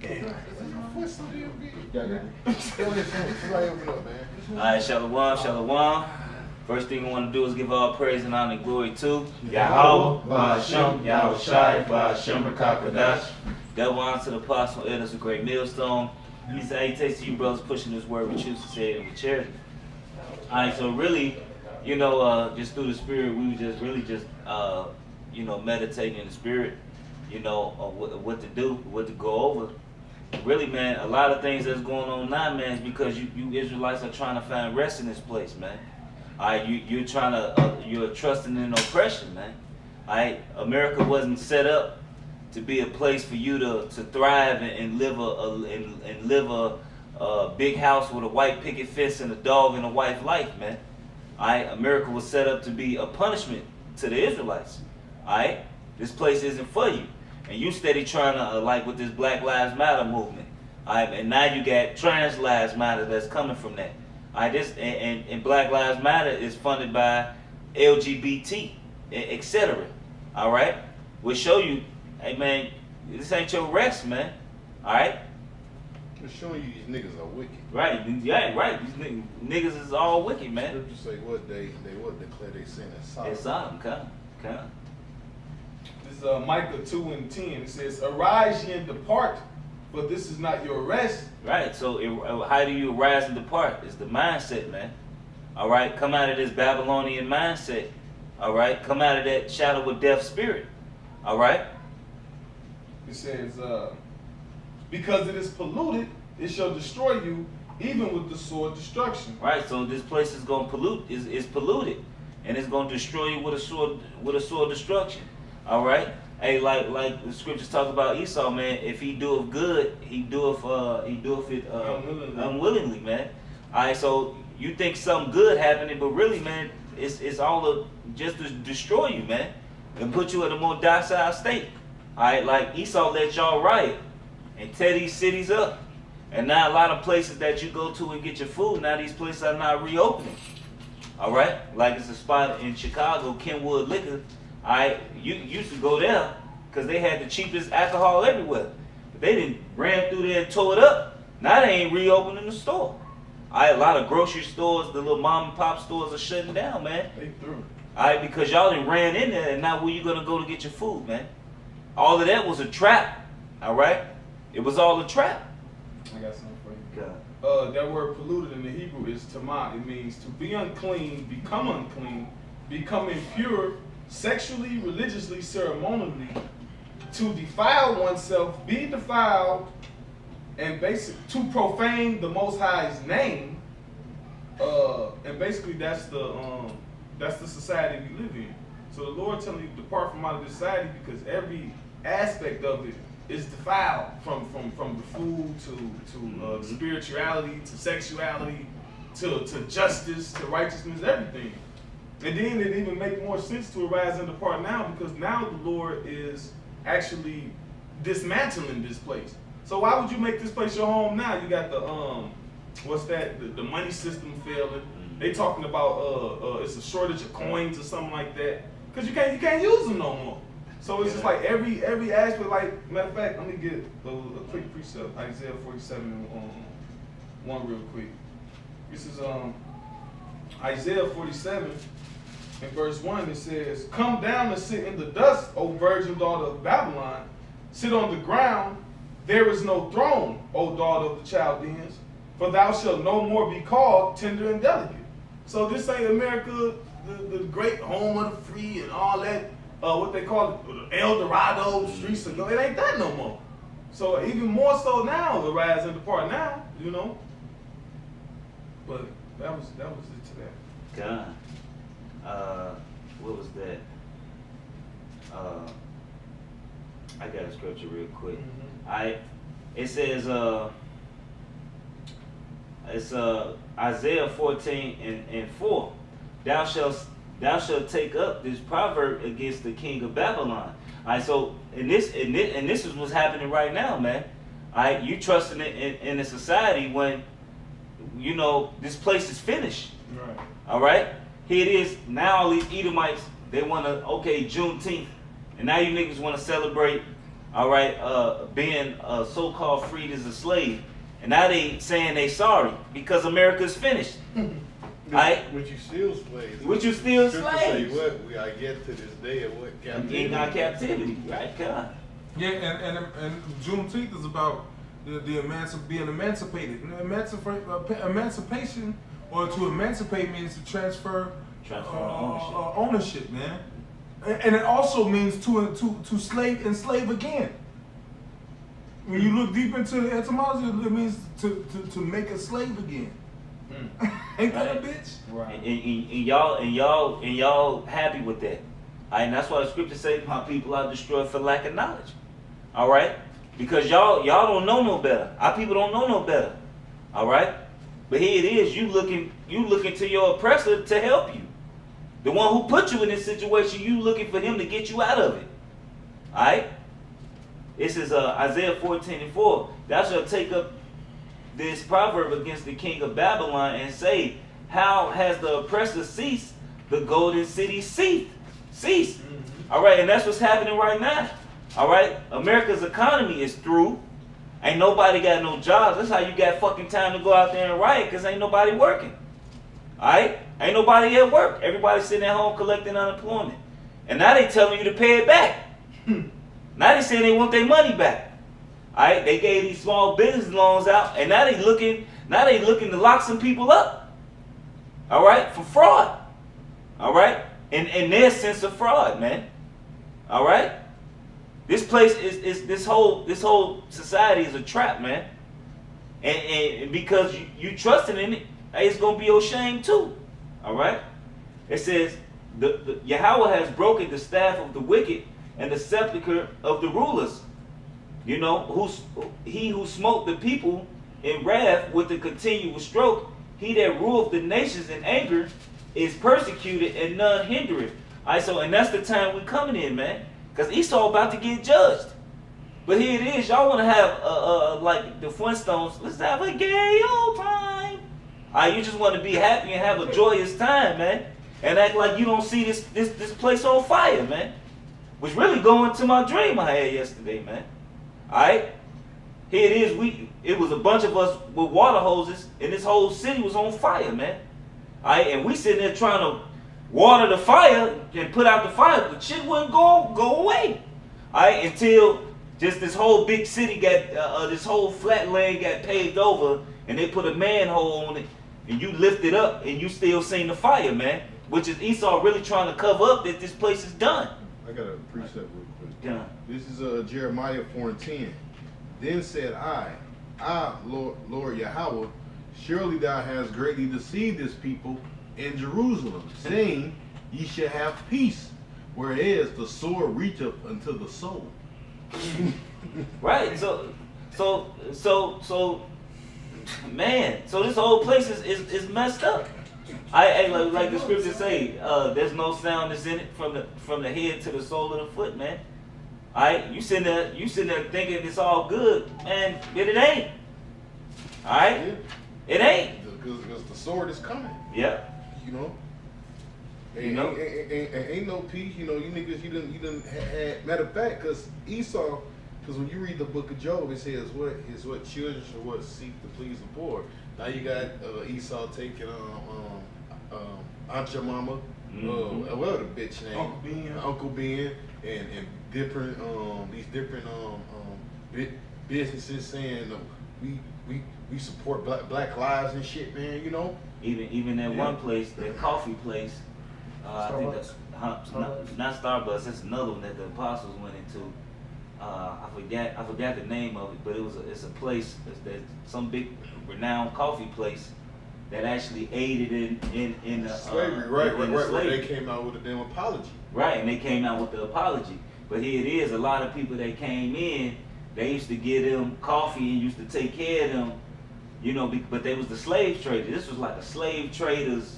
Alright, Shalom, Shalom. First thing I want to do is give all praise and honor and glory to Yahweh, Ba'ashem, Yahweh Shai, Ba'ashem, Rakakadash. Double honor to the apostle, elders, a great millstone. He salutations to you brothers pushing this word. We choose to say it with charity. Alright, so really, you know, just through the spirit, we were just really just, you know, meditating in the spirit, you know, what to do, what to go over. Really, man, a lot of things that's going on now, man, is because you Israelites are trying to find rest in this place, man. Alright, you're trying to, you're trusting in oppression, man. Alright, America wasn't set up to be a place for you to thrive and live a big house with a white picket fence and a dog and a wife life, man. Alright, America was set up to be a punishment to the Israelites. Alright, this place isn't for you, and you steady trying to like with this Black Lives Matter movement. Alright, and now you got Trans Lives Matter that's coming from that. Alright, this and Black Lives Matter is funded by LGBT, etc. Alright, we'll show you. Hey man, this ain't your rest, man. Alright? It's showing you these niggas are wicked. Right, yeah, right. These niggas is all wicked, man. Scripture say what they declare they sin as Sodom. It's Sodom, come. This is Micah 2:10. It says, "Arise ye and depart, for this is not your rest." Right, so how do you arise and depart? It's the mindset, man. Alright, come out of this Babylonian mindset. Alright, come out of that shadow of death spirit. Alright? It says, because it is polluted, it shall destroy you, even with the sword destruction. Right, so this place is gonna pollute, is polluted, and it's gonna destroy you with a sword destruction. Alright? Hey, like the scriptures talk about Esau, man, if he doeth good, he doeth it unwillingly, man. Alright, so you think something good happening, but really, man, it's all just to destroy you, man, and put you in a more docile state. Alright, like Esau let y'all riot and tear these cities up. And now a lot of places that you go to and get your food, now these places are not reopening. Alright? Like it's a spot in Chicago, Kenwood Liquor. Alright, you used to go there because they had the cheapest alcohol everywhere. But they didn't ran through there and tore it up. Now they ain't reopening the store. Alright, a lot of grocery stores, the little mom and pop stores are shutting down, man. They through. Alright, because y'all done ran in there, and now where you gonna go to get your food, man? All of that was a trap. Alright? It was all a trap. I got something for you. God. That word polluted in the Hebrew is tamah. It means to be unclean, become unclean, become impure, sexually, religiously, ceremonially, to defile oneself, be defiled, and to profane the Most High's name. And basically that's the society we live in. So the Lord telling you to depart from out of this society because every aspect of it is defiled, from the food to spirituality to sexuality to justice to righteousness, everything. And then it even makes more sense to arise and depart now because now the Lord is actually dismantling this place. So why would you make this place your home now? You got the what's that? The money system failing. They talking about it's a shortage of coins or something like that because you can't use them no more. So it's just like every aspect. Like matter of fact, let me get a quick precept. Isaiah 47 one real quick. This is Isaiah 47 in verse 1. It says, "Come down and sit in the dust, O virgin daughter of Babylon. Sit on the ground. There is no throne, O daughter of the Chaldeans, for thou shalt no more be called tender and delicate." So this ain't America, the great home of the free and all that. What they call it, El Dorado, streets of gold. It ain't that no more. So even more so now, the rise and depart now, you know. But that was it to that. God. What was that? I got a scripture real quick. It says it's Isaiah 14:4. Thou shalt take up this proverb against the king of Babylon. Alright, so and this is what's happening right now, man. Alright, you trusting in a society when you know this place is finished. Right. Alright? Here it is, now all these Edomites, they wanna Juneteenth. And now you niggas wanna celebrate all right, being so-called freed as a slave, and now they saying they sorry because America's finished. Right? Which you still slaves. Which you still Scripture say slaves. what we are yet to this day of what captivity. In our captivity, right? God. Yeah, and Juneteenth is about being emancipated. And emancipation, or to emancipate means to transfer ownership, man. And it also means to enslave again. When you look deep into the etymology, it means to make a slave again. Ain't that a bitch? Right. And y'all happy with that. All right, and that's why the scripture says my people are destroyed for lack of knowledge. All right? Because y'all don't know no better. Our people don't know no better. All right? But here it is, you looking to your oppressor to help you. The one who put you in this situation, you looking for him to get you out of it. All right? This is Isaiah 14:4. Thou shalt take up this proverb against the king of Babylon and say, how has the oppressor ceased? The golden city ceased. Mm-hmm. All right, and that's what's happening right now. All right, America's economy is through. Ain't nobody got no jobs. That's how you got fucking time to go out there and riot, because ain't nobody working. All right, ain't nobody at work. Everybody's sitting at home collecting unemployment. And now they telling you to pay it back. Now they saying they want their money back. All right, they gave these small business loans out, and now they looking to lock some people up. All right, for fraud. All right, in their sense of fraud, man. All right, this place is this whole society is a trap, man. And because you trusting in it, it's gonna be your shame too. All right, it says the Yahweh has broken the staff of the wicked and the sepulchre of the rulers. You know, he who smote the people in wrath with a continual stroke, he that ruleth the nations in anger is persecuted and none hindereth. All right, so, and that's the time we're coming in, man. Because Esau about to get judged. But here it is, y'all want to have, like the Flintstones, let's have a gay old time. All right, you just want to be happy and have a joyous time, man. And act like you don't see this place on fire, man. Was really going to my dream I had yesterday, man. Alright? Here it is, it was a bunch of us with water hoses, and this whole city was on fire, man. Alright, and we sitting there trying to water the fire and put out the fire, but shit wouldn't go away. Alright, until just this whole big city got, this whole flat land got paved over, and they put a manhole on it, and you lift it up, and you still seen the fire, man. Which is Esau really trying to cover up that this place is done. I got a precept real quick. Yeah. This is Jeremiah 4:10. Then said I, Lord Yahweh, surely thou hast greatly deceived this people in Jerusalem, saying, ye shall have peace, whereas the sword reacheth unto the soul. Right. So, man. So this whole place is messed up. Like the scriptures say, there's no sound that's in it from the head to the sole of the foot, man. Alright, you sitting there thinking it's all good, man, but it ain't. Alright? Yeah. It ain't. Because the sword is coming. Yeah. You know? You know? Ain't no peace. You know, you niggas, you done had, matter of fact, because Esau, because when you read the book of Job, it says what children shall what seek to please the poor. Now you got Esau taking Aunt your mama, what the bitch name? Uncle Ben, and different these different businesses saying we support black lives and shit, man. You know. Even that one place, that coffee place. I think that's not Starbucks. That's another one that the apostles went into. I forgot the name of it, but it's a place that some big renowned coffee place that actually aided in the slavery, right? Slavery. They came out with a damn apology. Right, and they came out with the apology. But here it is, a lot of people that came in, they used to give them coffee and used to take care of them, you know, but they was the slave trader. This was like a slave trader's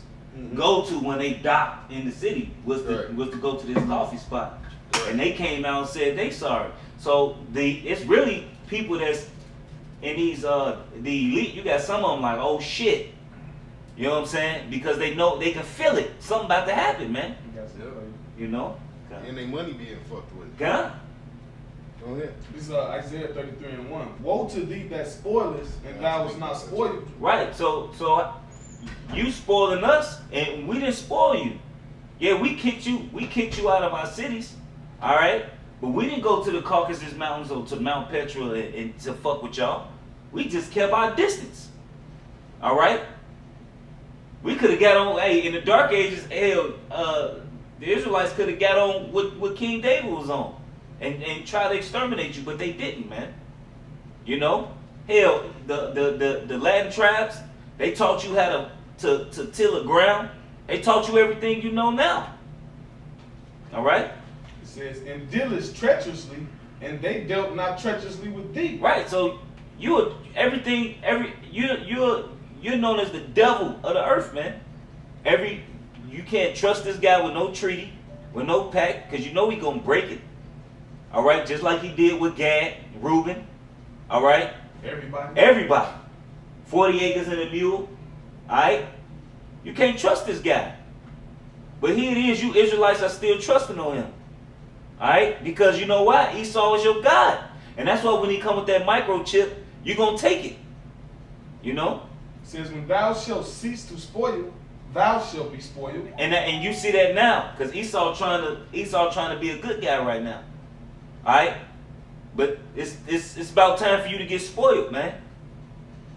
go-to when they docked in the city, was to go to this coffee spot. Right. And they came out and said they sorry. So it's really people that's in these the elite. You got some of them like, oh shit, you know what I'm saying? Because they know they can feel it. Something about to happen, man. You know. And their money being fucked with. Yeah. Go ahead. This is Isaiah 33:1. Woe to thee that spoilest, and thou was not spoiled. Right. So you spoiling us, and we didn't spoil you. Yeah, we kicked you out of our cities. All right. But we didn't go to the Caucasus Mountains or to Mount Petra and to fuck with y'all. We just kept our distance. All right. We could have got on. Hey, in the Dark Ages, hell, the Israelites could have got on what King David was on, and try to exterminate you, but they didn't, man. You know, hell, the Latin tribes, they taught you how to till the ground. They taught you everything you know now. All right. It says, and dealest treacherously, and they dealt not treacherously with thee. Right. So you're known as the devil of the earth, man. You can't trust this guy with no treaty, with no pact, because you know he gonna break it. All right, just like he did with Gad, Reuben. All right, everybody. 40 acres and a mule. All right, you can't trust this guy. But here it is, you Israelites are still trusting on him. All right, because you know why? Esau is your God, and that's why when he come with that microchip, you gonna take it. You know. It says, when thou shalt cease to spoil, thou shalt be spoiled. And you see that now, because Esau trying to be a good guy right now. All right, but it's about time for you to get spoiled, man.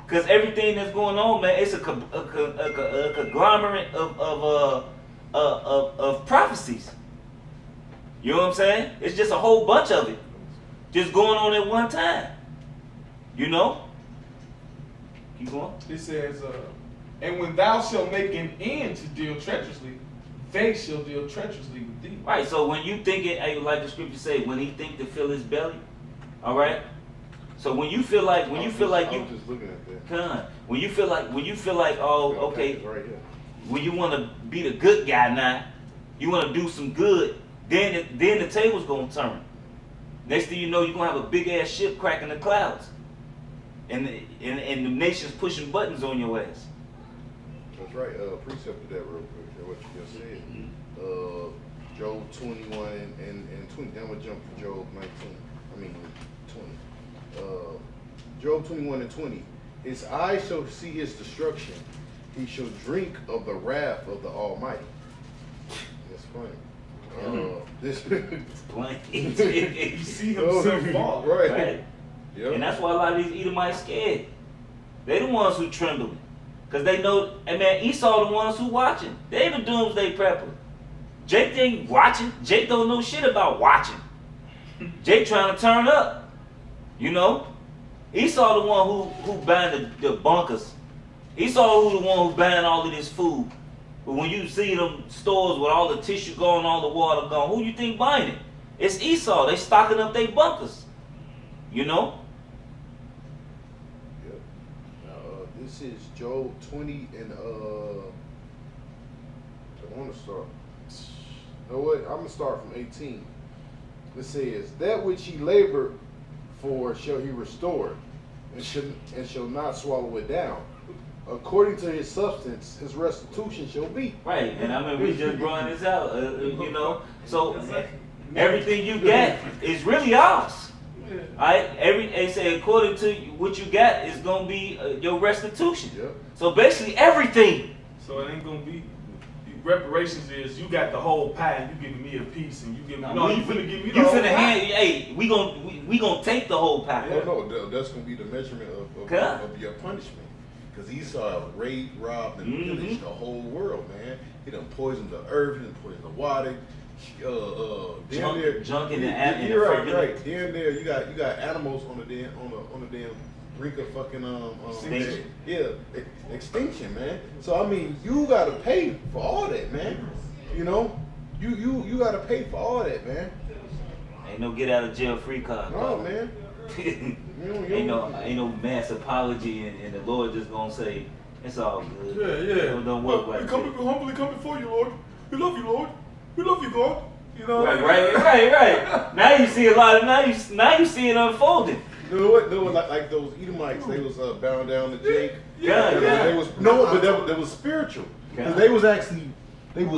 Because everything that's going on, man, it's a conglomerate of prophecies. You know what I'm saying? It's just a whole bunch of it, just going on at one time. You know. Keep going. It says, and when thou shalt make an end to deal treacherously, they shall deal treacherously with thee. Right. So when you think it, like the scripture say, when he think to fill his belly, all right. So when you feel like I'm just looking at that. when you feel like, oh, okay, right here. when you want to be the good guy now, you want to do some good, then the table's gonna turn. Next thing you know, you're gonna have a big ass ship cracking the clouds, and the nation's pushing buttons on your ass. That's right. Precept to that real quick. What you just said. Job 21 and 20. Then we'll jump to Job 20. Job 21 and 20. His eyes shall see his destruction. He shall drink of the wrath of the Almighty. That's funny. This Plain. You see himself fall. Right. Yep. And that's why a lot of these Edomites scared. They the ones who trembling. Because they know, and man, Esau the ones who watching. They the doomsday prepper. Jake ain't watching. Jake don't know shit about watching. Jake trying to turn up. You know? Esau the one who buying the bunkers. Esau who the one who buying all of this food. But when you see them stores with all the tissue gone, all the water gone, who you think buying it? It's Esau. They stocking up their bunkers. You know? Yep. This is Job 20 and I want to start. You know what? I'm gonna start from 18. It says, "That which he labored for shall he restore, and shall not swallow it down. According to his substance, his restitution shall be." Right, and I mean, we just brought this out, you know. So everything you get is really ours. Alright, they say according to what you got is gonna be your restitution. Yep. So basically everything. So it ain't gonna be reparations. Is you got the whole pie and you giving me a piece and you give me you finna give me the you whole finna pie. hand. Hey, we gonna take the whole pie. Oh no, that's gonna be the measurement of your punishment. Because Esau raped, robbed, and pillaged the whole world, man. He done poisoned the earth, he done poisoned the water. Junk in the atmosphere. You're right. Down there, you got animals on the damn brink of fucking Extinction. extinction, man. So I mean, you gotta pay for all that, man. You know, you gotta pay for all that, man. Ain't no get out of jail free card. No, man. Ain't no mass apology, and the Lord just gonna say it's all good. Yeah. Don't work like we humbly come before you, Lord. We love you, Lord. We love you, God. You know. Right. Now you see a lot of now you see it unfolding. You know what? They were like those Edomites. They was bound down to Jake. Yeah. They was but that was spiritual. Because they was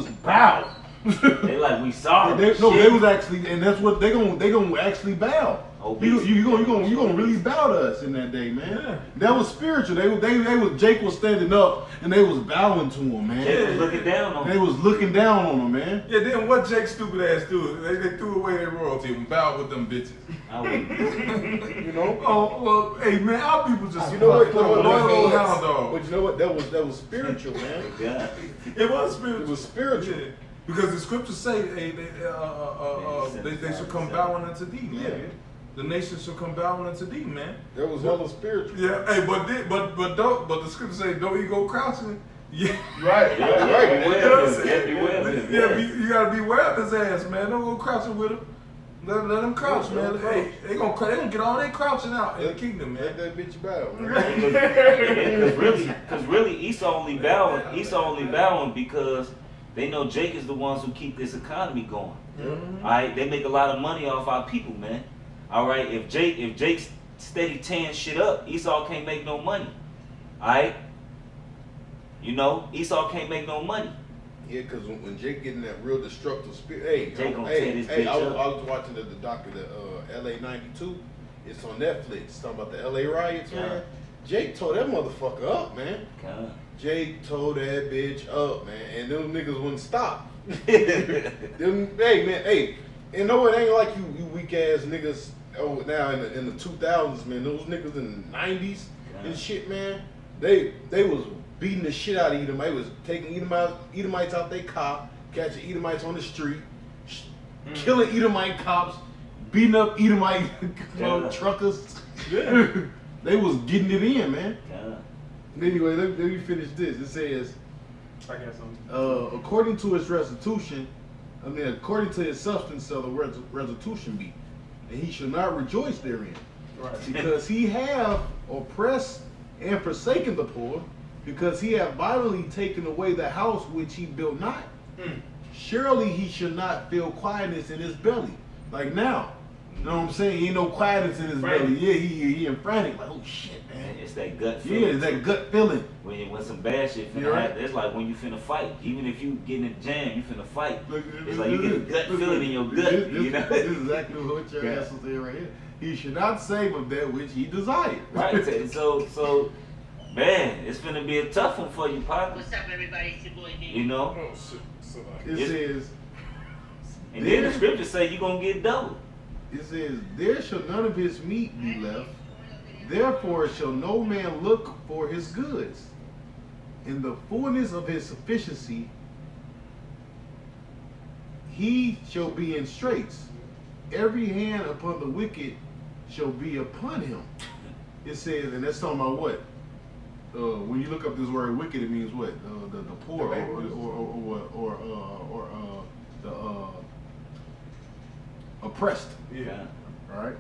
bow. They like we sorry. They was actually, and that's what they gonna actually bow. You gonna really bow to us in that day, man. Yeah. That was spiritual. Jake was standing up and they was bowing to him, man. Jake was looking down on They him. was looking down on him, man. Yeah, then what Jake's stupid ass do? They threw away their royalty and bowed with them bitches. I wouldn't. You know. Oh well, hey man, our people just You know what? loyal old hound dog. But you know what? That was spiritual, man. Yeah. It was spiritual. It was spiritual. Yeah. Because the scriptures say they should come bowing unto thee, man. Yeah. The nations shall come bowing unto thee, man. That was hella spiritual. Yeah, hey, but the scriptures say don't you go crouching. Yeah. Right. Yeah, Right. beware You know what I'm of him. saying? Yeah, beware of him. Yeah, you gotta beware of his ass, man. Don't go crouching with him. Let them crouch, Yeah, man. let 'em Hey, they gonna get all they crouching out in the kingdom, Let man. that bitch bow, man. Because really, Esau only bowing because they know Jake is the ones who keep this economy going. Mhm. All right, they make a lot of money off our people, man. All right, if Jake's steady tearing shit up, Esau can't make no money. All right, you know, Esau can't make no money. Yeah, because when Jake getting that real destructive spirit, hey, Jake gonna tear this bitch I up. was watching the docu, the LA '92. It's on Netflix. It's talking about the LA riots, Yeah. man. Jake tore that motherfucker up, man. God. Jake tore that bitch up, man, and them niggas wouldn't stop. Yeah. Them, hey, man, hey, and no, it ain't like you weak ass niggas. Oh, now in the 2000s, man, those niggas in the 90s and shit, man, they was beating the shit out of Edomites. They was taking Edomites out their car, catching Edomites on the street, killing Edomite cops, beating up Edomite truckers. Yeah. They was getting it in, man. God. Anyway, let me finish this. It says, I got something. according to its restitution, according to its substance shall the restitution be, and he shall not rejoice therein, Right. because he have oppressed and forsaken the poor, because he have violently taken away the house which he built not. Surely he should not feel quietness in his belly. Like now, you know what I'm saying? Ain't no quietness in his belly. Yeah, he in frantic, like, oh shit, man. Man, it's that gut feeling. Yeah, it's that gut feeling. When some bad shit finna You're right. happen, it's like when you finna fight. Even if you get in a jam, you finna fight. Look, It's like you get a gut feeling in your gut. You know? This is exactly what your ass was saying right here. He should not save of that which he desired. Right. So, man, it's finna be a tough one for you, partner. What's up, everybody? It's your boy D. You know. Oh shit. So like, It says, And then the scriptures say you gonna get double. it says, there shall none of his meat be left. Therefore shall no man look for his goods. In the fullness of his sufficiency, he shall be in straits. Every hand upon the wicked shall be upon him. It says, and that's talking about what? When you look up this word wicked, it means what? The poor or the oppressed. Yeah. All right,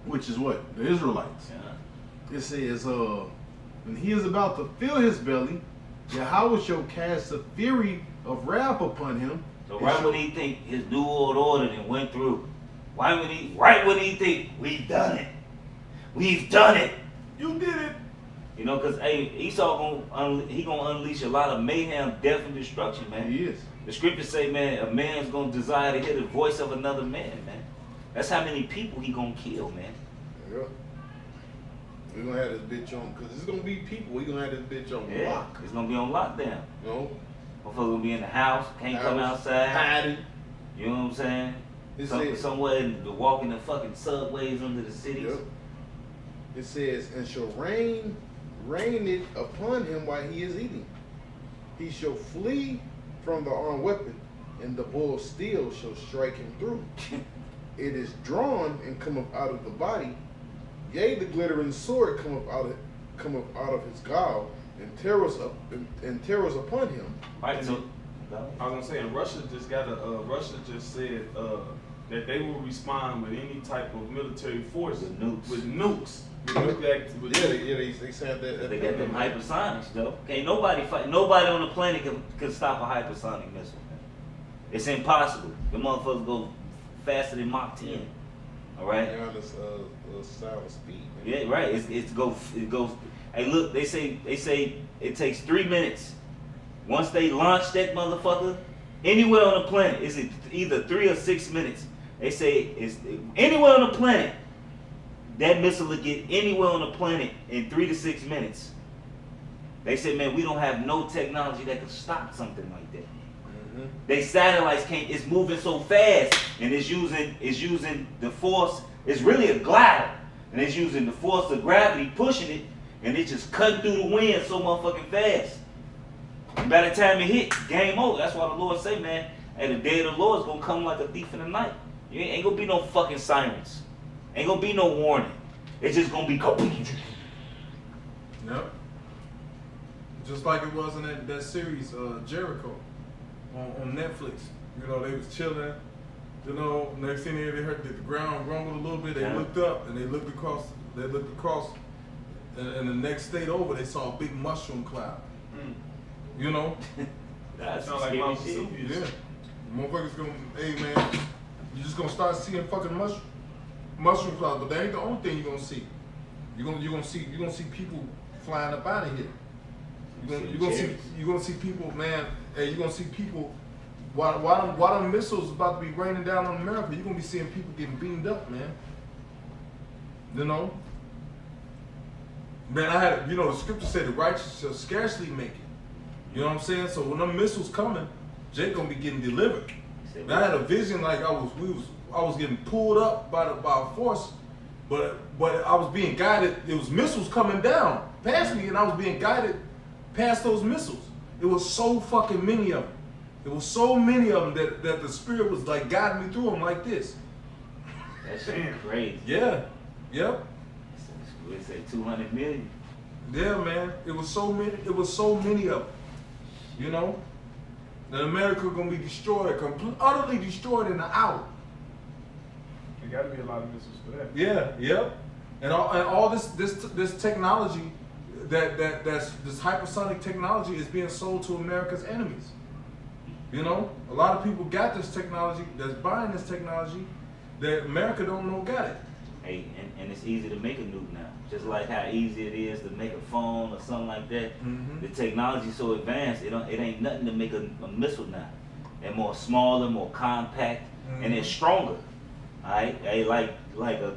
which is what? The Israelites. Yeah. It says, when he is about to fill his belly, Yahweh shall cast a fury of wrath upon him. So right when he think his new world order and went through, right when he think we've done it, you did it. you know, cause hey, Esau gonna unleash a lot of mayhem, death, and destruction, man. He is. The scriptures say, man, a man's gonna desire to hear the voice of another man, man. That's how many people he gonna kill, man. Yeah. We're gonna have this bitch on, cause it's gonna be people. We're gonna have this bitch on Yeah, lock. it's gonna be on lockdown. You know, Motherfucker gonna be in the house, can't come outside. hiding. You know what I'm saying? It says, Somewhere walking the fucking subways under the cities. Yep. It says, and shall rain it upon him while he is eating. He shall flee from the armed weapon, and the bull steel shall strike him through. It is drawn and cometh out of the body, yea, the glittering sword cometh out of his gall, and terrors upon him. Right, so I was gonna say, and Russia just said that they will respond with any type of military force With nukes. With nuclear They said that. they got them hypersonics, though. Can't nobody fight. Nobody on the planet can stop a hypersonic missile. Man. It's impossible. The motherfuckers go faster than Mach 10. All right. They're on this sound speed. Man. Yeah, right. It goes. Hey, look. They say it takes 3 minutes. Once they launch that motherfucker, anywhere on the planet, it's either 3 or 6 minutes They say it's anywhere on the planet. That missile will get anywhere on the planet in 3 to 6 minutes. They said, man, we don't have no technology that can stop something like that. They satellites can't. It's moving so fast, and it's using the force. It's really a glider, and it's using the force of gravity pushing it, and it's just cutting through the wind so motherfucking fast. And by the time it hit, game over. That's why the Lord say, man, hey, the day of the Lord is gonna come like a thief in the night. You ain't gonna be no fucking sirens. Ain't gonna be no warning. It's just gonna be Yep. Just like it was in that series, Jericho, on Netflix. You know, they was chilling. You know, next thing they heard the ground rumble a little bit. They looked up and they looked across. And the next state over, they saw a big mushroom cloud. You know. That sounds like Mount Vesuvius. Yeah. Motherfuckers gonna, hey man, you just gonna start seeing fucking mushroom clouds, but that ain't the only thing you're gonna see. You're gonna see people flying up out of here. You're gonna see people, man. Hey, you're gonna see people. While them missiles about to be raining down on America, you're gonna be seeing people getting beamed up, man. You know. Man, the scripture said the righteous shall scarcely make it. You know what I'm saying? So when them missiles coming, Jake gonna be getting delivered. And I had a vision like I was getting pulled up by a force, but I was being guided. It was missiles coming down past me, and I was being guided past those missiles. It was so fucking many of them. It was so many of them that the spirit was like guiding me through them like this. That shit crazy. Yeah. Yep. We say 200 million. Yeah, man. It was so many of them. You know? And America gonna be destroyed, utterly destroyed in an hour. There got to be a lot of missiles for that. Yeah, yep. And all this technology that's this hypersonic technology is being sold to America's enemies. You know, a lot of people got this technology, that's buying this technology that America don't know got it. Hey, and it's easy to make a nuke now. Just like how easy it is to make a phone or something like that. Mm-hmm. The technology's so advanced, it ain't nothing to make a missile now. They're more smaller, more compact, and it's stronger. Alright? Hey, like a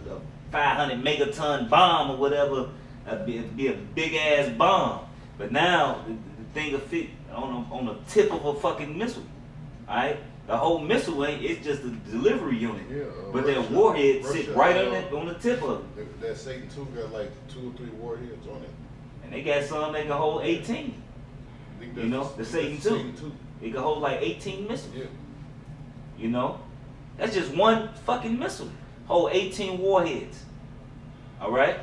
500 megaton bomb or whatever, it'd be a big ass bomb. But now the thing will fit on the tip of a fucking missile. Alright? The whole missile it's just a delivery unit. Yeah, but Russia, that warhead sit Russia, right on the tip of it. That Satan 2 got like 2 or 3 warheads on it. And they got some that can hold 18. I think You know, the Satan 2. It can hold like 18 missiles. Yeah. You know? That's just one fucking missile. Hold 18 warheads. Alright?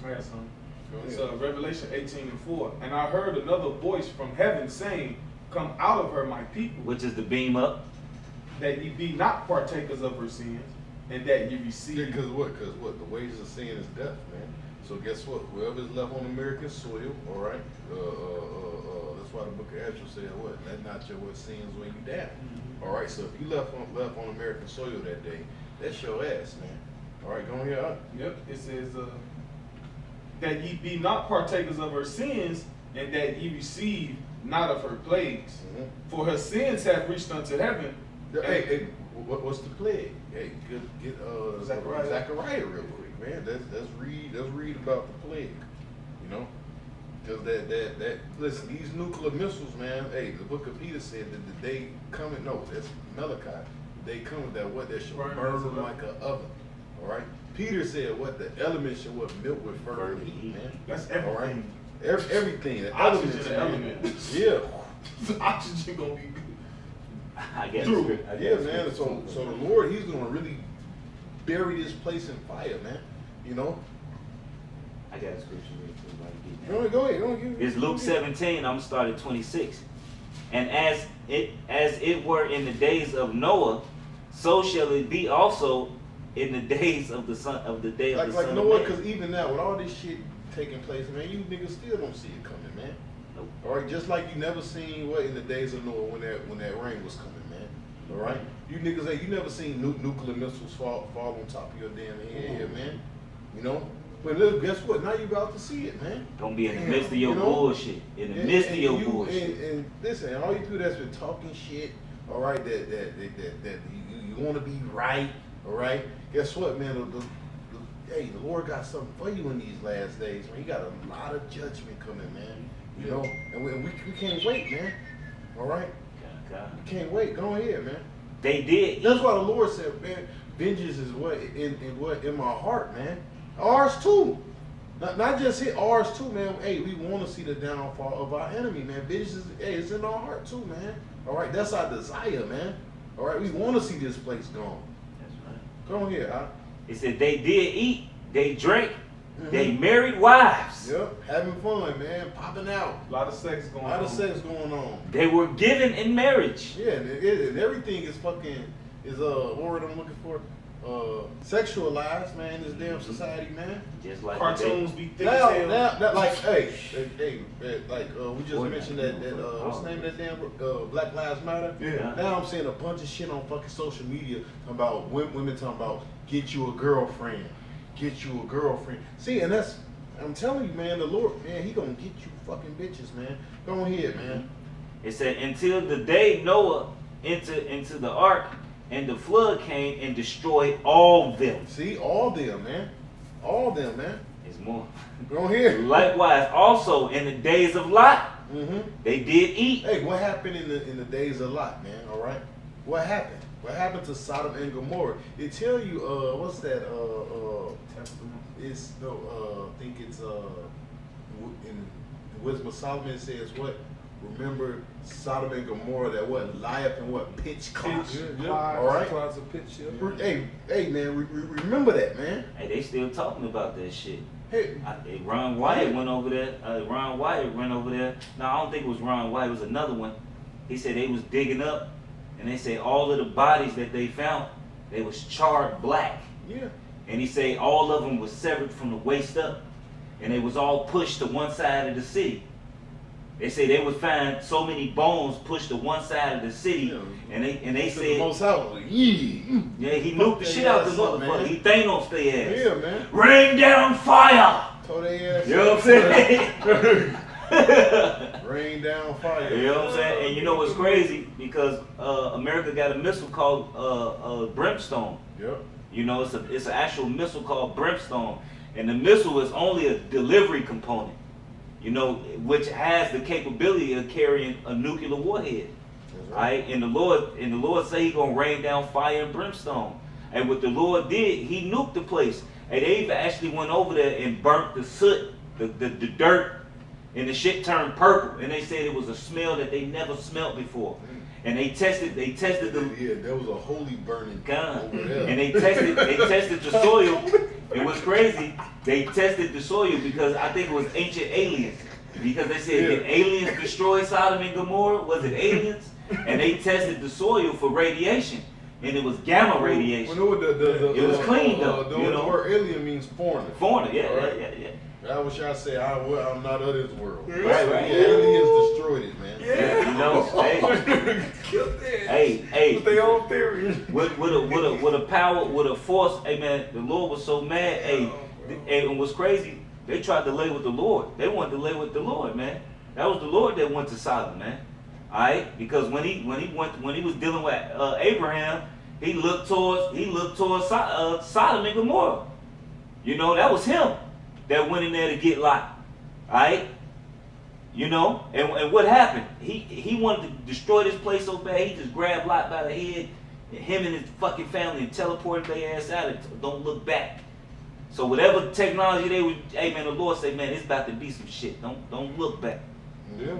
I got some. Go It's ahead. Revelation 18:4. And I heard another voice from heaven saying, "Come out of her, my people, Which is the beam up. that ye be not partakers of her sins, and that ye receive." Because what? The wages of sin is death, man. So guess what? Whoever's left on American soil, all right. That's why the Book of Ezra said, "What? Let not your sins when you die." All right. So if you left on American soil that day, that's your ass, man. All right, go ahead. Yep, it says, that ye be not partakers of her sins, and that ye receive not of her plagues. Mhm. For her sins have reached unto heaven. Hey, what's the plague? Hey, get Zechariah. real quick, man. Let's read about the plague. You know, because that listen, these nuclear missiles, man. Hey, the Book of Peter said that the day coming. No, that's Malachi. They come that what that shall burn them like an oven. All right. Peter said what the elements shall what milk with fervent heat, man. That's All right. everything. Everything. The Oxygen elements, and man. elements. Yeah. The oxygen gonna be good. I guess. True. Yeah, man. So the Lord, He's gonna really bury this place in fire, man. You know. I got a scripture real quick. Go ahead. It's Luke 17, I'm gonna start at 26. And as it were in the days of Noah, so shall it be also in the days of the son of the day of the Like Son Noah, of Man. because even now, with all this shit taking place, man, you niggas still don't see it coming, man. Nope. All right, just like you never seen what in the days of Noah when that rain was coming, man. All right, you niggas, hey, you never seen nuclear missiles fall on top of your damn head, man. You know, but look, guess what? Now you about to see it, man. Gonna be in the midst of your You know? bullshit. In the midst of your you, bullshit. And listen, all you people that's been talking shit, all right, that you We want to be right. All right. Guess what, man? Hey, the Lord got something for you in these last days, man. He got a lot of judgment coming, man. You know, and we can't wait, man. All right. God. We can't wait. Go ahead, man. They did. That's why the Lord said, man, vengeance is in my heart, man. Ours too. Not just hit ours too, man. Hey, we want to see the downfall of our enemy, man. Vengeance is, hey, it's in our heart too, man. All right, that's our desire, man. All right, we want to see this place gone. That's right. Come here, huh? It said they did eat, they drank, they married wives. Yep, having fun, man, popping out. A lot of sex going A on. lot of sex going on. They were given in marriage. Yeah, and everything is fucking what word I'm looking for? Sexualized, man. This damn society, man. Just like Cartoons be thick Now, as hell. that like, hey, like we just mentioned that what's the name of that damn Black Lives Matter? Yeah. Now I'm seeing a bunch of shit on fucking social media about women talking about get you a girlfriend. See, and I'm telling you, man, the Lord, man, He gonna get you fucking bitches, man. Go ahead, man. It said until the day Noah entered into the ark and the flood came and destroyed all them. See, all them, man. All them, man. It's more. Go ahead. Likewise, also in the days of Lot, Mm-hmm. they did eat. Hey, what happened in the days of Lot, man? All right, what happened? What happened to Sodom and Gomorrah? They tell you, what's that? It's no, I think it's in Wisdom of Solomon, it says what? Remember Sodom and Gomorrah, that what? Lie up and what? Pitch clods. All right. Clouds of pitch. Yeah. Hey, man, remember that, man. Hey, they still talking about that shit. Hey, Ron Wyatt went over there. Ron Wyatt went over there. No, I don't think it was Ron Wyatt. It was another one. He said they was digging up, and they said all of the bodies that they found, they was charred black. yeah. And he said all of them was severed from the waist up, and they was all pushed to one side of the city. They say they would find so many bones pushed to one side of the city, Yeah. and they The said, most out, yeah. yeah, he nuked the shit out the motherfucker. He Thanos their ass. Yeah, man. Rain down fire. Told their ass. You know what I'm saying? Rain down fire. You know what I'm saying? And you know what's crazy? Because America got a missile called Brimstone. Yep. You know, it's an actual missile called Brimstone, and the missile is only a delivery component. You know, which has the capability of carrying a nuclear warhead. That's All right, and the Lord say He gonna rain down fire and brimstone. And what the Lord did, He nuked the place. And they even actually went over there and burnt the soot, the dirt, and the shit turned purple. And they said it was a smell that they never smelled before. And they tested the Yeah, there was a holy burning gun, over there. and they tested the soil. It was crazy. They tested the soil because I think it was ancient aliens. Because they said, did aliens destroy Sodom and Gomorrah? Was it aliens? And they tested the soil for radiation, and it was gamma radiation. Well, It was clean, though, The you know? word alien means foreigner. Foreigner, yeah, All right. yeah. I wish I say I'm not of this world. Right. Yeah, aliens destroyed it, man. Yeah, you know, hey, With their own theory. with a power, with a force, hey man, the Lord was so mad, and what's crazy, they tried to lay with the Lord. They wanted to lay with the Lord, man. That was the Lord that went to Sodom, man. Alright? Because when he was dealing with Abraham, he looked towards Sodom and Gomorrah. You know, that was him that went in there to get Lot. Alright? You know, and what happened? He wanted to destroy this place so bad, he just grabbed Lot by the head, and him and his fucking family, and teleported their ass out and don't look back. So whatever technology they would, hey man, the Lord said, man, it's about to be some shit. Don't look back. Yeah.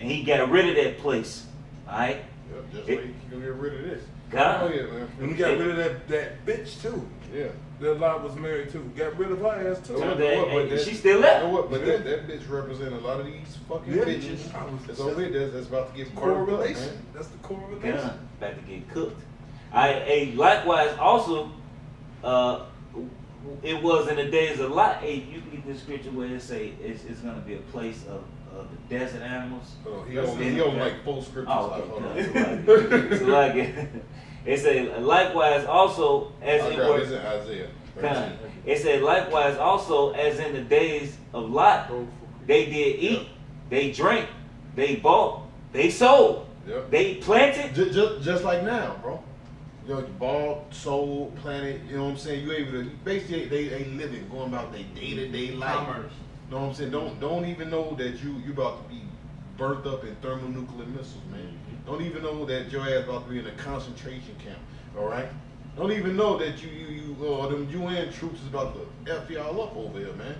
And He got rid of that place. Alright? Yep, just like you can get rid of this. God. Oh yeah, man. And we got rid of that bitch too. Yeah. That Lot was married to. Got rid of her ass too. So That- what, and she still left. You know what? But that bitch represents a lot of these fucking Yeah. bitches that's over here that's about to get Correlation. man. That's the correlation. God, about to get cooked. Likewise also, it was in the days of Lot. Hey, you can get this scripture where it say it's gonna be a place of the desert animals. Oh, he on like full scriptures. Oh, like, hold okay. on. So like it said likewise also as I it got was. this in Isaiah. Kind. It said likewise also as in the days of Lot, they did eat, they drank, they bought, they sold, Yep. they planted. Just like now, bro. you know, ball, soul, planet, you know what I'm saying? You able to basically they living, going about their day-to-day life. Commerce. You know what I'm saying? Don't even know that you about to be burnt up in thermonuclear missiles, man. Don't even know that your ass about to be in a concentration camp. All right? Don't even know that them UN troops is about to F y'all up over here, man.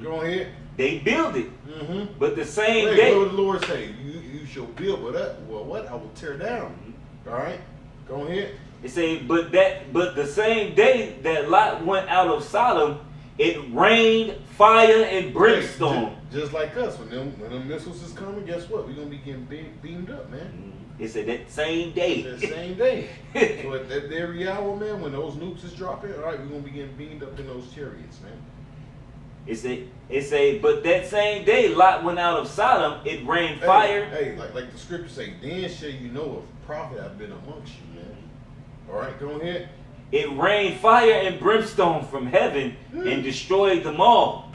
Go ahead. They build it. But the same Hey, day. what did the Lord say? You shall build, but what? I will tear down. All right? Go ahead. It say, but the same day that Lot went out of Sodom, it rained fire and brimstone. Just like us, when them missiles is coming, guess what? We're gonna be getting beamed up, man. It said that same day. That same day. So at that very hour, man, when those nukes is dropping, all right, we're gonna be getting beamed up in those chariots, man. It say, but that same day Lot went out of Sodom, it rained fire. Hey, like the scripture say, then shall you know a prophet have been amongst you, man. All right, go ahead. It rained fire and brimstone from heaven and destroyed them all.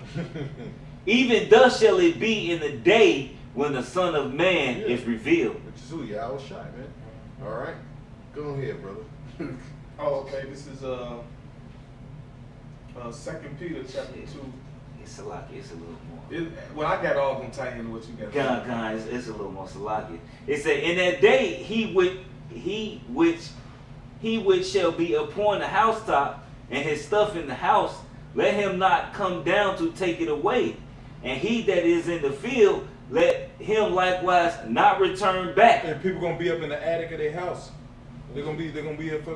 Even thus shall it be in the day when the Son of Man is revealed. Which is who? Yeah, I was shy, man. All right, go ahead, brother. Oh, okay. This is 2 Peter chapter 2. It's Salaki, it's a little more. Well, I got all them tied into what you got. God, it's a little more Salaki. It said, in that day he which shall be upon the housetop and his stuff in the house, let him not come down to take it away. And he that is in the field, let him likewise not return back. And people gonna be up in the attic of their house. They're gonna be up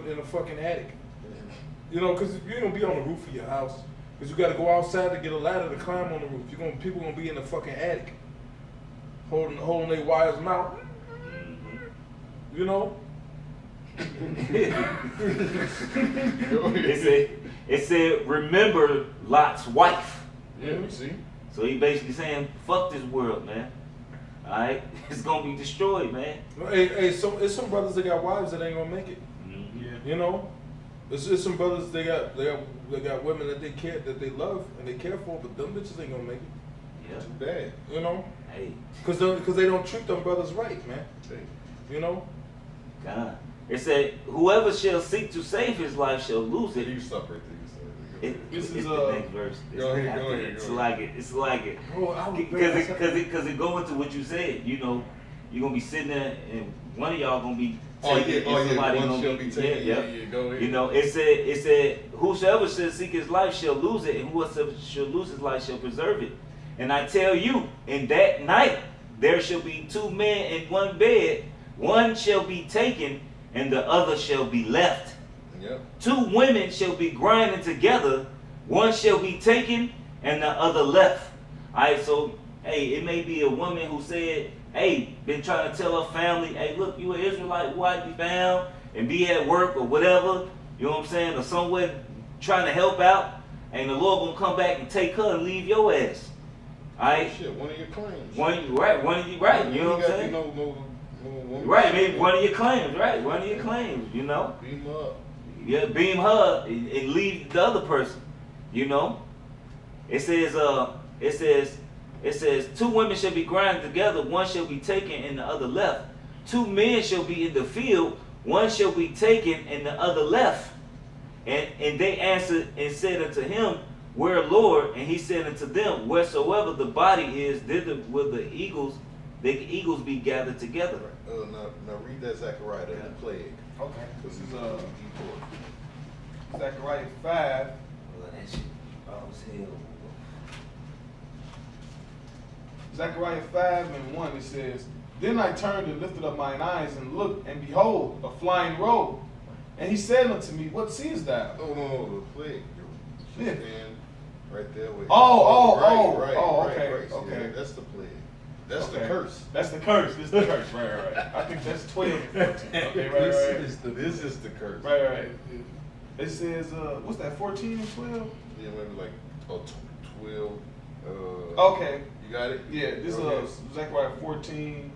in the fucking attic. You know, because you ain't gonna be on the roof of your house. Because you gotta go outside to get a ladder to climb on the roof. People gonna be in the fucking attic. Holding their wires mouth. You know? It said, remember Lot's wife. Yeah, we see. So he basically saying, fuck this world, man. Alright? It's gonna be destroyed, man. Hey, so it's some brothers that got wives that ain't gonna make it. Yeah. You know? It's some brothers they got women that they love and they care for, but them bitches ain't gonna make it. Yeah. Too bad. You know? Hey, Because they don't treat them brothers right, man. Hey. You know? God. It said, whoever shall seek to save his life shall lose it. You stop right there. This It's is, the next verse. Go ahead. It's like it. Bro, Because it go into what you said. You know, you're gonna be sitting there and one of y'all gonna be taking somebody one shall gonna be taken. Yeah, go ahead. You know, it said, whosoever shall seek his life shall lose it, and whosoever shall lose his life shall preserve it. And I tell you, in that night there shall be 2 men in one bed, one shall be taken, and the other shall be left. Yep. 2 women shall be grinding together, one shall be taken, and the other left. Alright, so hey, it may be a woman who said, hey, been trying to tell her family, hey, look, you an Israelite, why be bound and be at work or whatever, you know what I'm saying, or somewhere trying to help out, and the Lord gonna come back and take her and leave your ass. Alright? Shit, one of your claims. One of you, you know what I'm saying? Right, maybe one of your claims, right? One of your claims, you know? Beam up. Yeah, beam her and leave the other person, you know? It says 2 women shall be grinding together, one shall be taken and the other left. 2 men shall be in the field, one shall be taken and the other left. And they answered and said unto him, where, Lord? And he said unto them, wheresoever the body is, thither will the eagles be gathered together. Now read that Zechariah, the plague. Okay. This is E4. Zechariah 5. Well, that shit, was hell. Zechariah 5:1, it says, Then I turned and lifted up mine eyes and looked, and behold, a flying robe. And he said unto me, What seest thou? No, the plague. Yeah. Stand right there with Okay. See, Okay. that's the plague. That's the Okay. curse. That's the curse. This is the curse. Right. I think that's 12 and 14. Okay, right. This is the curse. Right. It says, what's that, 14 and 12? Yeah, maybe like 12. Okay. You got it? Yeah, this Okay. is Zechariah 14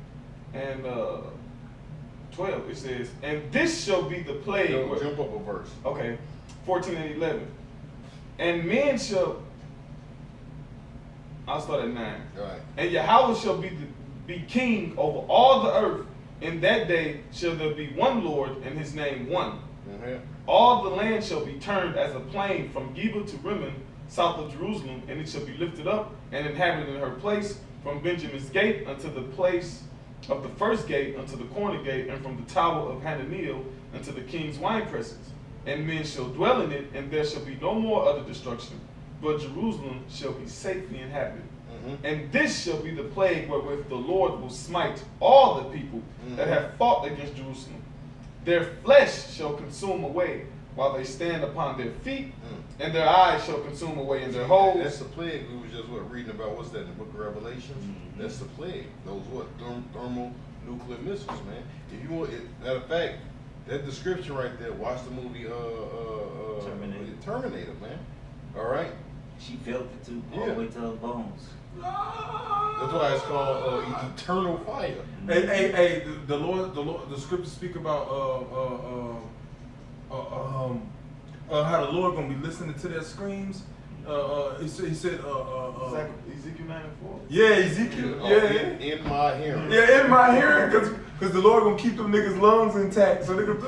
and 12. It says, and this shall be the plague. Jump up a verse. Okay, 14 and 11. And men shall, I'll start at 9. All right. And Yahweh shall be king over all the earth. In that day shall there be one Lord, and his name one. Mhm. All the land shall be turned as a plain from Geba to Rimmon, south of Jerusalem, and it shall be lifted up and inhabited in her place, from Benjamin's gate unto the place of the first gate unto the corner gate, and from the tower of Hananiel unto the king's wine presses. And men shall dwell in it, and there shall be no more other destruction, but Jerusalem shall be safely inhabited. And this shall be the plague wherewith the Lord will smite all the people that have fought against Jerusalem. Their flesh shall consume away while they stand upon their feet, and their eyes shall consume away in their holes. That's the plague. We was just reading about, what's that in the book of Revelations? That's the plague. Those thermonuclear missiles, man. If you want, matter of fact, that description right there. Watch the movie Terminator, man. All right. She felt it too, all the way to her bones. That's why it's called eternal fire. Hey, the Lord, the scriptures speak about how the Lord gonna be listening to their screams. He said, Ezekiel 9:4. yeah, Ezekiel, In my hearing. yeah, in my hearing, cause the Lord gonna keep them niggas' lungs intact, so they gonna.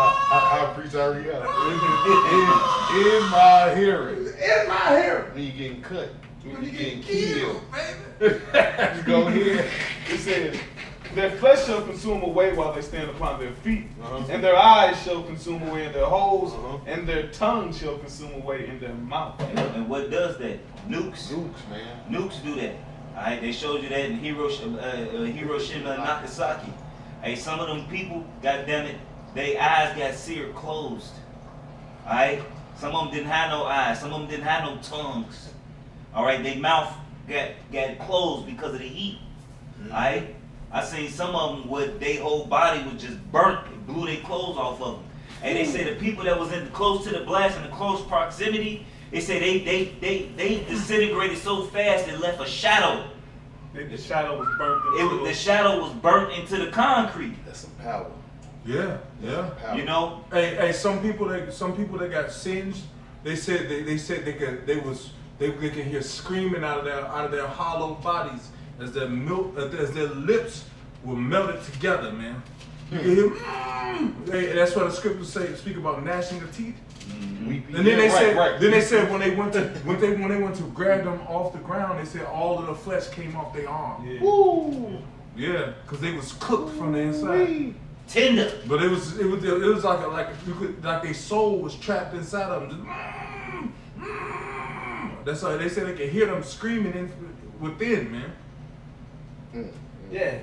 I preach already got it. In my hearing. In my hearing. When you getting cut. When you getting killed, killed. baby. Go ahead. It says, their flesh shall consume away while they stand upon their feet, and their eyes shall consume away in their holes, and their tongue shall consume away in their mouth. And what does that? Nukes. Nukes, man. Nukes do that. Alright, they showed you that in Hiroshima and Nagasaki. Hey, some of them people, goddammit, their eyes got seared closed. Alright? Some of them didn't have no eyes, some of them didn't have no tongues. Alright, their mouth got closed because of the heat. Alright? I seen some of them with their whole body was just burnt. It blew their clothes off of them. And they say the people that was close to the blast in the close proximity, they say they disintegrated so fast it left a shadow. The shadow was burnt. The shadow was burnt into the concrete. That's some power. Yeah. Power. You know? Hey, some people that got singed, they said they can hear screaming out of their hollow bodies as their lips were melted together, man. You can hear, hey, that's what the scriptures speak about gnashing of teeth. And then they said when they went to grab them off the ground, they said all of the flesh came off their arm. Yeah. Woo! Yeah, because they was cooked from the inside. Tender. But it was like their soul was trapped inside of them. That's why they said they could hear them screaming within, man. Yes.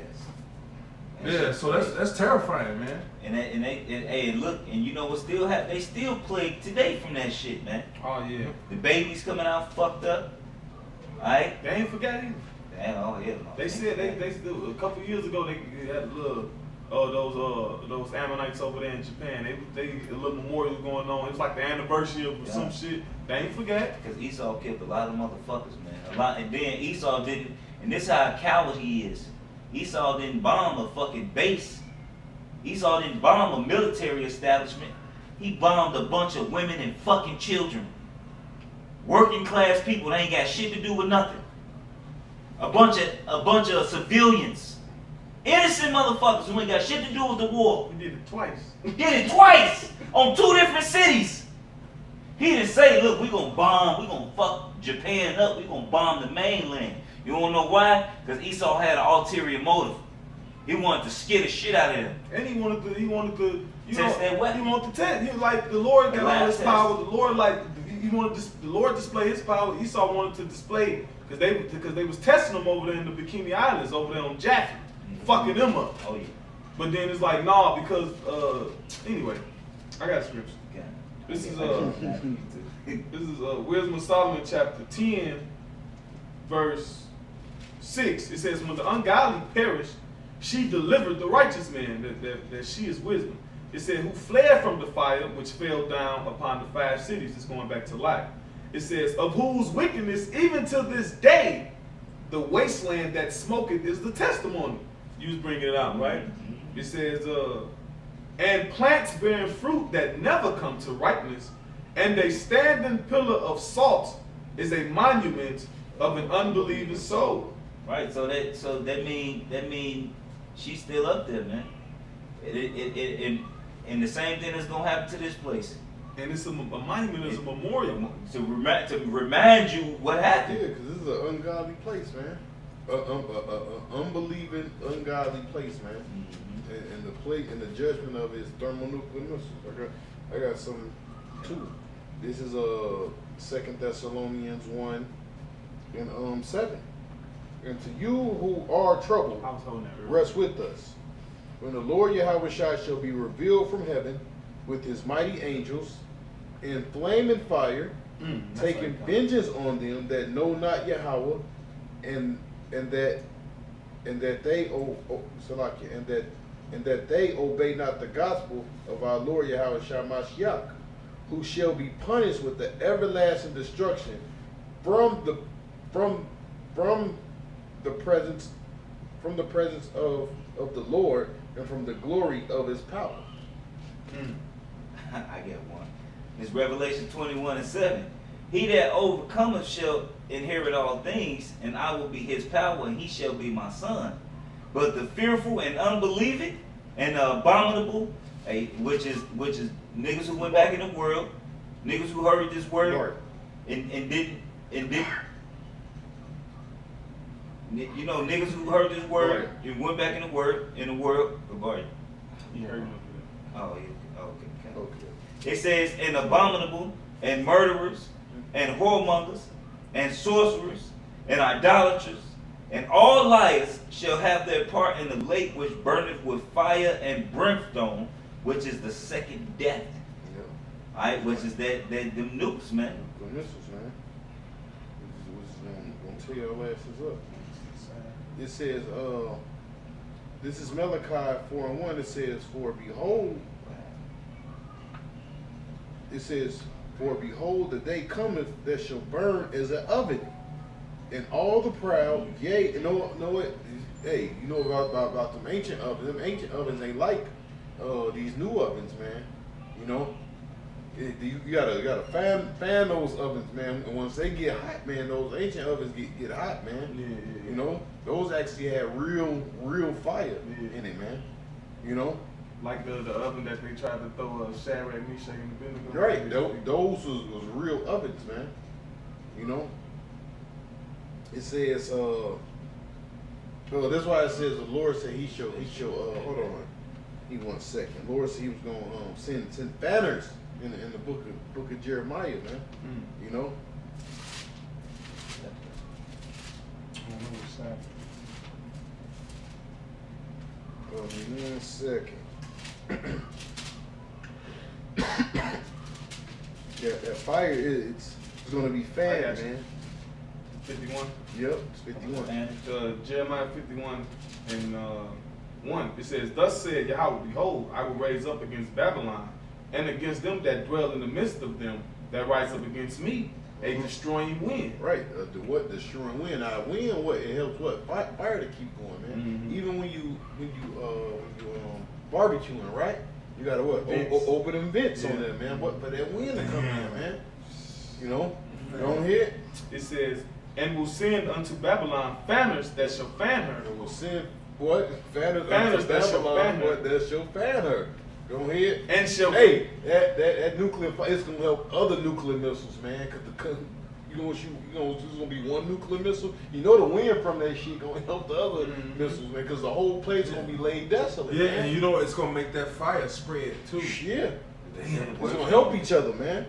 Yeah, so that's terrifying, man. And look, and you know what still happen? They still plagued today from that shit, man. Oh yeah. The babies coming out fucked up. Alright? They ain't forgot either. Damn, oh hell no. They said they still, a couple years ago they had a little those Ammonites over there in Japan. They a little memorial going on. It was like the anniversary of some shit. They ain't forgot. Because Esau killed a lot of motherfuckers, man. A lot, and then Esau didn't, and this is how a coward he is. Esau didn't bomb a fucking base. Esau didn't bomb a military establishment. He bombed a bunch of women and fucking children. Working class people that ain't got shit to do with nothing. A bunch of civilians. Innocent motherfuckers who ain't got shit to do with the war. We did it twice. He did it twice on 2 different cities. He didn't say, look, we gonna fuck Japan up, we gonna bomb the mainland. You wanna know why? Because Esau had an ulterior motive. He wanted to scare the shit out of them. And he wanted to Test that weapon. He wanted to test. He was like, the Lord got all his Test. power. The Lord the Lord display his power. Esau wanted to display because they was testing him over there in the Bikini Islands, over there on Jaffa, fucking them up. Oh yeah. But then it's like, nah, because anyway, I got scripture. Okay. This is Wisdom of Solomon chapter 10, verse 6. It says, when the ungodly perished, she delivered the righteous man, that she is wisdom. It said, who fled from the fire which fell down upon the 5 cities. It's going back to life. It says, of whose wickedness even to this day, the wasteland that smoketh is the testimony. You was bringing it out, right? It says, and plants bearing fruit that never come to ripeness, and a standing pillar of salt is a monument of an unbelieving soul. Right, so that mean she's still up there, man. And the same thing is gonna happen to this place. And it's a monument, it's a memorial. To remind you what Yeah, happened. because this is an ungodly place, man. Unbelieving, ungodly place, man. Mhm. And the plate and the judgment of it is thermonuclear missiles. I got some too. This is 2 Thessalonians 1 and 7. And to you who are troubled, I was holding that earlier. rest with us. When the Lord Yahweh shall be revealed from heaven with his mighty angels in flaming fire, That's taking like, vengeance on them that know not Yahweh, and that they Salakia, and that they obey not the gospel of our Lord Yahweh Shamashiach, who shall be punished with the everlasting destruction from the presence of the Lord and from the glory of his power. I get one. It's Revelation 21 and 7. He that overcometh shall inherit all things, and I will be his power, and he shall be my son. But the fearful and unbelieving and the abominable, which is niggas who went back in the world, niggas who heard this word Right. and didn't you know, niggas who heard this word and went back in the world. Right. You heard me. Oh, yeah. Okay. Okay. It says, and abominable, and murderers, and whoremongers, and sorcerers, and idolaters, and all liars shall have their part in the lake which burneth with fire and brimstone, which is the second death. Yeah. Alright, which is them nukes, man. The missiles, man. Which is gonna tear your asses up. It says, this is Malachi 4 and 1. It says, for behold, the day cometh that shall burn as an oven, and all the proud, yea, you know what? Hey, you know about them ancient ovens. Them ancient ovens ain't like these new ovens, man. You know, you gotta fan those ovens, man. And once they get hot, man, those ancient ovens get hot, man. Yeah. You know, those actually had real fire in it, man. You know. Like the oven that they tried to throw Shadrach, Meshach, and Abednego. Right, those was real ovens, man. You know. It says, that's why it says the Lord said he shall. Hold on, give me 1 second. Lord said he was gonna send banners in the book of Jeremiah, man. You know. I don't know what's happening. Give me 1 second. that fire it's gonna be fanned, man. 51. Yep, it's 51. Jeremiah 51 and 1. It says, thus said Yahweh, behold, I will raise up against Babylon, and against them that dwell in the midst of them, that rise up against me, a destroying wind. Right, destroying wind. Now, wind, it helps fire to keep going, man. Mhm. Even when you barbecuing, right? You gotta open them vents on that, man. What for that wind to come in, man? You know, you don't hear it. It says, and will send unto Babylon fanners that shall fan her. And will send what Fanners fanners that shall fan her. What that shall fan her. Don't hear it. And shall Hey, that nuclear fire, it's gonna help other nuclear missiles, man. Cause you know there's gonna be one nuclear missile. You know the wind from that shit gonna help the other missiles, man. Cause the whole place gonna be laid desolate. Yeah, man. and you know it's gonna make that fire spread too. Yeah, Damn, it's gonna help each other, man.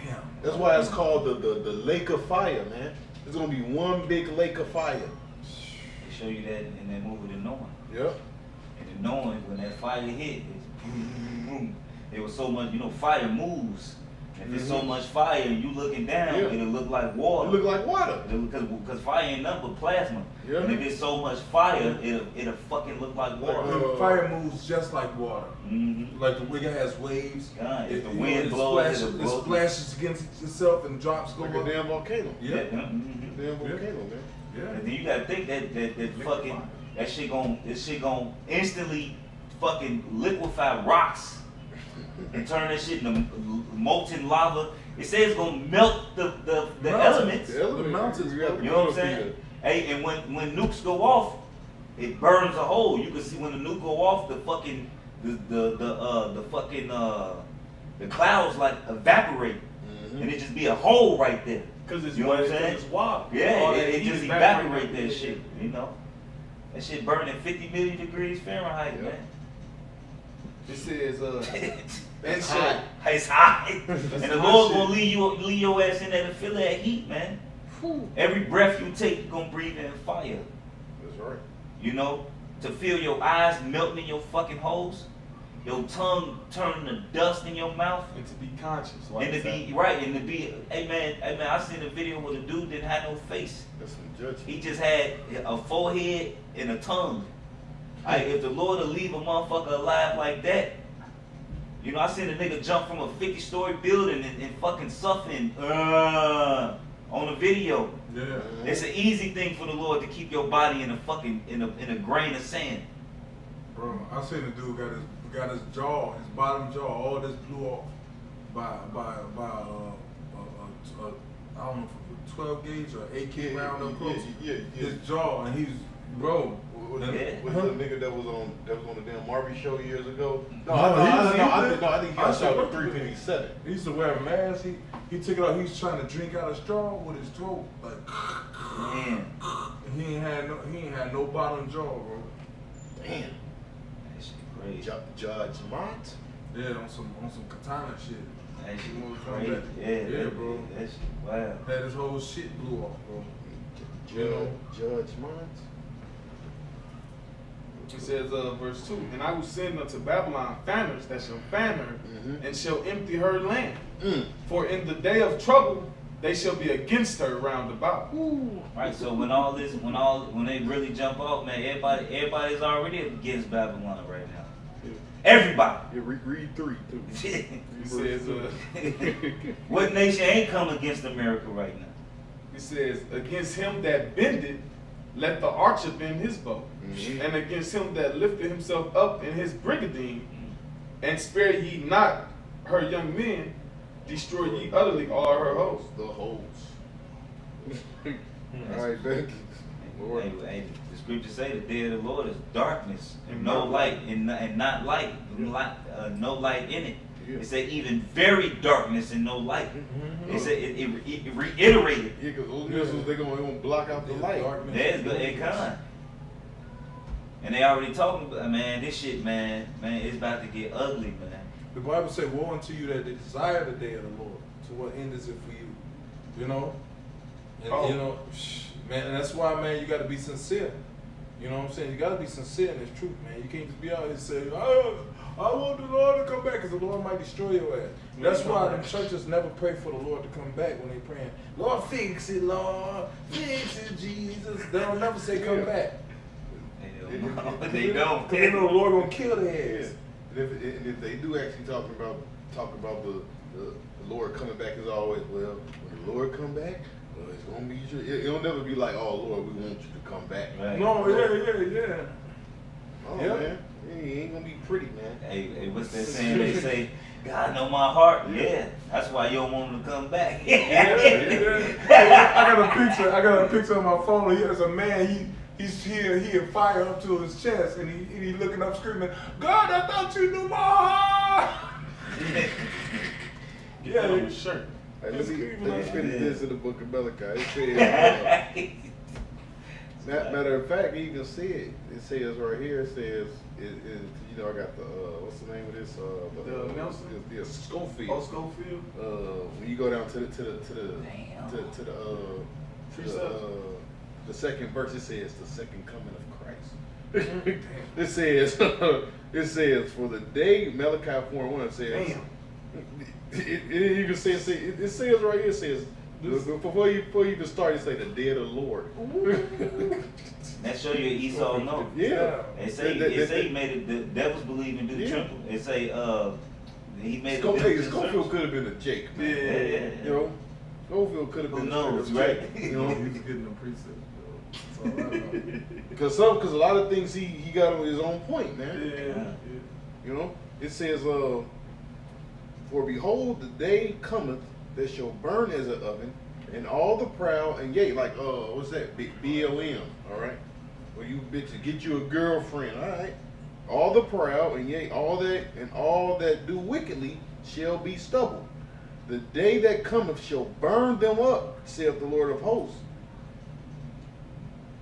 Damn. That's why it's called the lake of fire, man. It's gonna be one big lake of fire. They show you that in that movie, The Knowing. Yep. And The Knowing, when that fire hit, it's boom, boom, boom. There was so much, fire moves. If there's so much fire and you looking down, it'll look like It water. look like water. Because fire ain't nothing but plasma. Yeah. And if there's so much fire, it'll fucking look like water. Fire moves just like water. Mm-hmm. Like the way it has waves. God, if the you know, wind it blows, splashes, it'll it blow. splashes against itself and drops go Like a up. damn volcano. Yeah. Mhm. Damn volcano, man. Yeah. And then you gotta think that fucking that shit gon' instantly fucking liquefy rocks and turn that shit into molten lava. It says it's gonna melt the elements. The elements. mountains, You got the You know what I'm color saying? Hey, and when nukes go off, it burns a hole. You can see when the nuke go off, the fucking the fucking the clouds like evaporate, and it just be a hole right there. Cause it's, you know what I'm saying? It's water. Yeah, All it that heat just evaporate. evaporate that shit. You know, that shit burning 50 million degrees Fahrenheit, Yeah. man. It says and It's shall hot. It's hot. And the hot Lord shit. gonna leave your ass in there to feel that heat, man. Every breath you take, you're gonna breathe in fire. That's right. You know, to feel your eyes melting in your fucking holes, your tongue turning to dust in your mouth, and to be conscious. and to be right, and to be, hey man, I seen a video where the dude didn't have no face. That's some judgment. He just had a forehead and a tongue. If the Lord will leave a motherfucker alive like that, you know, I seen a nigga jump from a 50-story building and fucking suffering on a video. Yeah. It's an easy thing for the Lord to keep your body in a fucking in a grain of sand. Bro, I seen a dude got his jaw, his bottom jaw, all this blew off by I don't know if it was a 12 gauge or 8 round up close. Yeah. His jaw, and he's bro. Was Yeah. the nigga that was on the damn Marvy show years ago? I think he I got said, shot what with the- 357. He used to wear a mask. He took it out. He was trying to drink out a straw with his throat, like. Man, He ain't had no bottom jaw, bro. Damn. that shit crazy. Judge Mont. Yeah, on some katana shit. That shit Come crazy. back. Yeah, Yeah, bro. That shit wild. Had his whole shit blew off, bro. You know? Judge Mont. It says, verse 2, and I will send unto Babylon fanners that shall fan her, and shall empty her land. For in the day of trouble they shall be against her round about. Right, so when they really jump off, man, everybody's already against Babylon right now. Everybody. Yeah, read 3 too. It says, What nation ain't come against America right now? it says, against him that bended, let the archer bend his bow. And against him that lifted himself up in his brigandine, and spare ye not her young men, destroy ye utterly all her hosts. The holes. Alright, thank you. Lord. Hey, the scriptures say the day of the Lord is darkness and no light and not light, no light in it. Yeah. It said even very darkness and no light. It said it reiterated. Yeah, because those missiles, they're gonna block out the light. There's good it come. And they already talking about, man, this shit, man, it's about to get ugly, man. The Bible says, woe unto you that desire the day of the Lord. To what end is it for you? You know? And you know, man, and that's why, man, you got to be sincere. You know what I'm saying? You got to be sincere in this truth, man. You can't just be out here and say, oh, I want the Lord to come back, because the Lord might destroy your ass. That's why the churches never pray for the Lord to come back when they praying. Lord, fix it, Lord. Fix it, Jesus. They don't never say come back. They don't. Because they know the Lord going to kill their ass. And if they do actually talk about the Lord coming back, as always, well, when the Lord come back, well, it's gonna be it'll never be like, oh Lord, we want you to come back. Right. No, yeah. Oh Yeah. man, it ain't gonna be pretty, man. Hey, what's that saying? They say, God know my heart. Yeah, that's why you don't want him to come back. I got a picture on my phone. Here's a man. He's here. He had fire up to his chest, and he looking up, screaming, "God, I thought you knew my heart." Get that on the shirt. Hey, let me finish this in the book of Malachi. It says, matter of fact, it even said, it says right here, it says, you know, I got the, what's the name of this? The Nelson? The Schofield. Oh, Schofield? When you go down to the second verse, it says the second coming of Christ. It says for the day, Malachi 4:1 says. Damn. It even says it says right here, it says before you even start, it say the day of the Lord. That show you Esau know. Yeah. They say he made it. The devils believe and do tremble. They say he made Schofield could have been a Jake, man. Yeah. You know, Schofield could have been. Who knows, a right? Jake, you know, He's getting them precepts, because a lot of things he got on his own point, man. Yeah. You know, it says, for behold, the day cometh that shall burn as an oven, and all the proud and yea, like what's that? BLM, all right? Well, you bitches get you a girlfriend, all right? All the proud, and yea, all that do wickedly shall be stubble. The day that cometh shall burn them up, saith the Lord of hosts.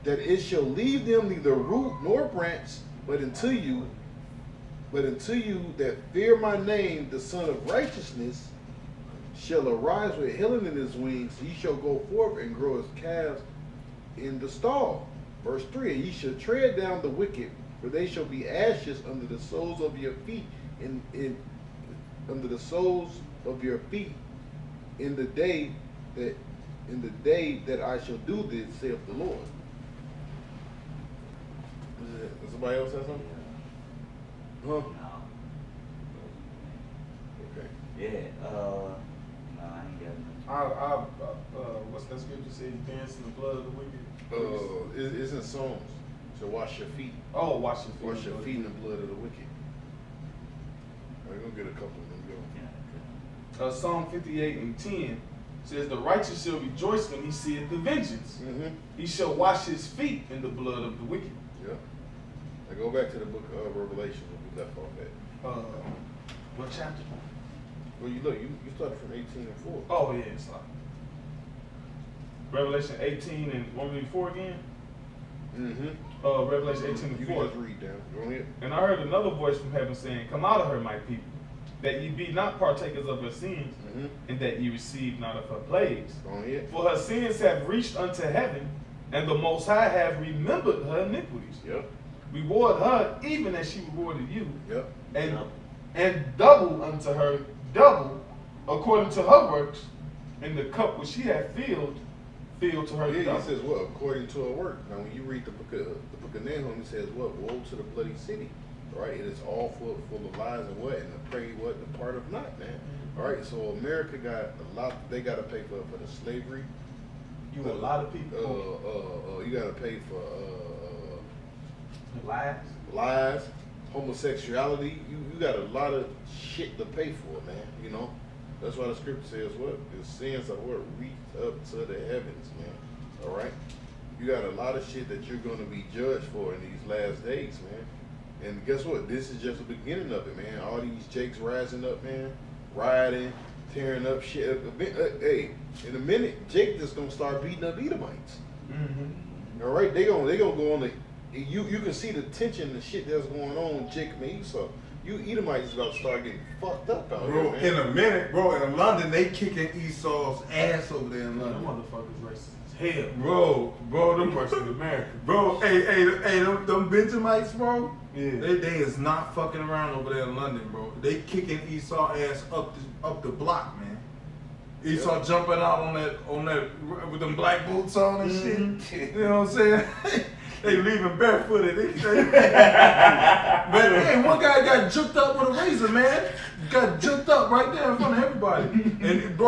That it shall leave them neither root nor branch, but unto you that fear my name, the Son of Righteousness, shall arise with healing in his wings. He shall go forth and grow his calves in the stall. Verse 3, and ye shall tread down the wicked, for they shall be ashes under the soles of your feet, under the soles of your feet, in the day that I shall do this, saith the Lord. Does somebody else have something? Huh? No. Okay. Yeah. No, I ain't got nothing. What's that scripture say? Dance in the blood of the wicked. It's in Psalms. So wash your feet. Oh, wash your feet. Wash your feet in the blood of the wicked. We're gonna get a couple of them going. Psalm 58:10 says, "The righteous shall rejoice when he seeth the vengeance. Mm-hmm. He shall wash his feet in the blood of the wicked." Yeah. Now go back to the book of Revelation where we left off at. What chapter? Well, you look, you started from 18 and 4. Oh yeah, it's like Revelation 18 and 1-4 again. Mm-hmm. Revelation 18 and You 4. can just read down. Go ahead. And I heard another voice from heaven saying, "Come out of her, my people, that ye be not partakers of her sins, Mm-hmm. and that ye receive not of her plagues. Go ahead. For her sins have reached unto heaven, and the Most High have remembered her iniquities. Yep. Reward her even as she rewarded you, Yep. and double unto her double according to her works, and the cup which she hath filled to her Yeah, double." he says what? According to her work. Now, when you read the book of Nahum, it says what? Woe to the bloody city. Right? It is all full of lies and what? And the prey what? The part of not, man. All right. So America got a lot. They got to pay for the slavery. You a lot of people You got to pay for lies. lies, homosexuality. You got a lot of shit to pay for, man. You know. That's why the scripture says what? The sins are what? Reach up to the heavens, man. All right? You got a lot of shit that you're going to be judged for in these last days, man. And guess what? This is just the beginning of it, man. All these Jakes rising up, man. Rioting, tearing up shit. Hey, in a minute, Jake just going to start beating up Edomites. Mm-hmm. All right? They gonna go on the... You can see the tension and shit that's going on with Jacob and Esau. You Edomites is about to start getting fucked up out Bro, here, man. in a minute, bro, in London, they kicking Esau's ass over there in Them London. motherfuckers racist as hell. Bro, them Worse than America. Bro, hey, them Benjamites, bro. Yeah. They is not fucking around over there in London, bro. They kicking Esau ass up the block, man. Esau jumping out on that with them black boots on and shit. You know what I'm saying? They leaving barefooted. But hey, one guy got juked up with a razor, man. Got juked up right there in front of everybody. And bro,